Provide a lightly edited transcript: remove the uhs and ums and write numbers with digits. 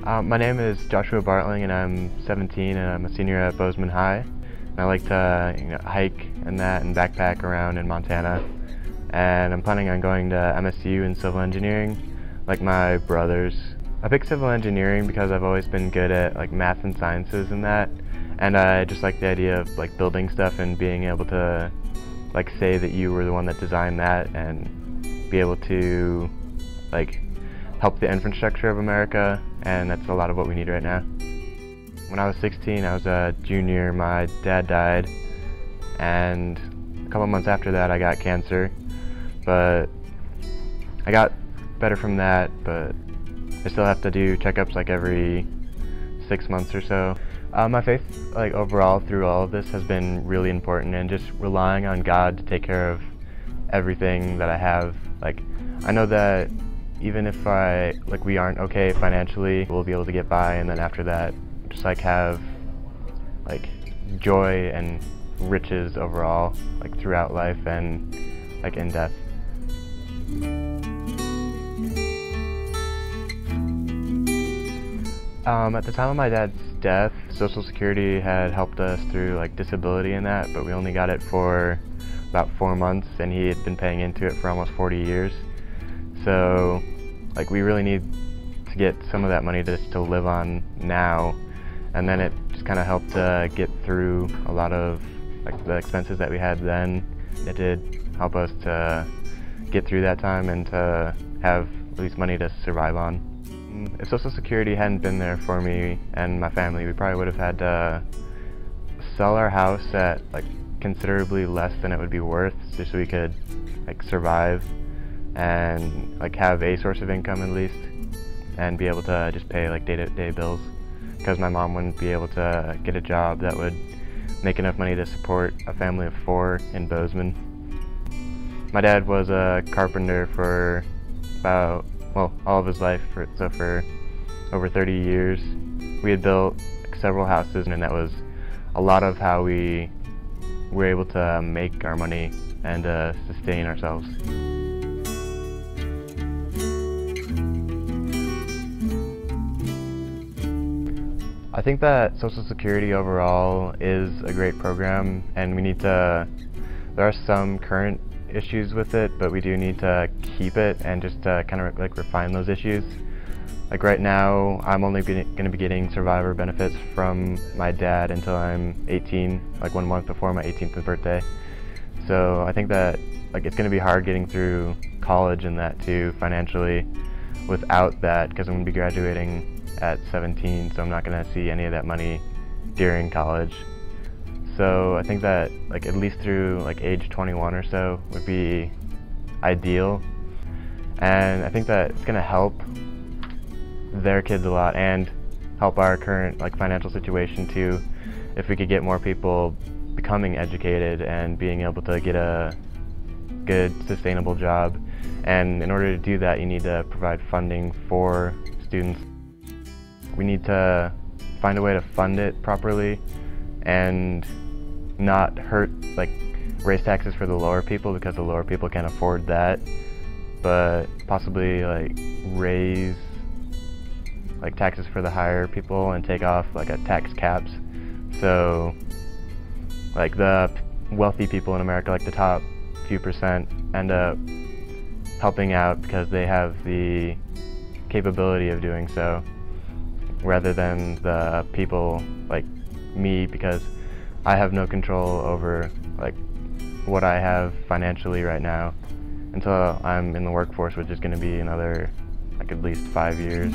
My name is Joshua Bartling, and I'm 17, and I'm a senior at Bozeman High. And I like to hike and backpack around in Montana. And I'm planning on going to MSU in civil engineering, like my brothers. I picked civil engineering because I've always been good at math and sciences and that. And I just like the idea of building stuff and being able to say that you were the one that designed that and be able to help the infrastructure of America, and that's a lot of what we need right now. When I was 16, I was a junior. My dad died, and a couple months after that I got cancer, but I got better from that, but I still have to do checkups every 6 months or so. My faith overall through all of this has been really important, and just relying on God to take care of everything that I have. I know that even if we aren't okay financially, we'll be able to get by, and then after that just have joy and riches overall throughout life and in death. At the time of my dad's death, Social Security had helped us through disability and that, but we only got it for about 4 months, and he had been paying into it for almost 40 years. So we really need to get some of that money just to live on now, and then it just kind of helped get through a lot of the expenses that we had then. It did help us to get through that time and to have at least money to survive on. If Social Security hadn't been there for me and my family, we probably would have had to sell our house at considerably less than it would be worth, just so we could survive and have a source of income at least, and be able to just pay day-to-day bills, because my mom wouldn't be able to get a job that would make enough money to support a family of 4 in Bozeman. My dad was a carpenter for about, well, all of his life, so for over 30 years. We had built several houses, and that was a lot of how we were able to make our money and sustain ourselves. I think that Social Security overall is a great program, and there are some current issues with it, but we do need to keep it and just kind of refine those issues. Right now, I'm only going to be getting survivor benefits from my dad until I'm 18, 1 month before my 18th birthday. So I think that it's going to be hard getting through college and that too financially without that, because I'm going to be graduating at 17, so I'm not going to see any of that money during college. So I think that at least through age 21 or so would be ideal, and I think that it's going to help their kids a lot and help our current financial situation too, if we could get more people becoming educated and being able to get a good sustainable job. And in order to do that, you need to provide funding for students. We need to find a way to fund it properly and not raise taxes for the lower people, because the lower people can't afford that, but possibly raise taxes for the higher people and take off a tax caps, so the wealthy people in America, the top few percent, end up helping out because they have the capability of doing so, rather than the people like me, because I have no control over what I have financially right now until I'm in the workforce, which is going to be another at least 5 years.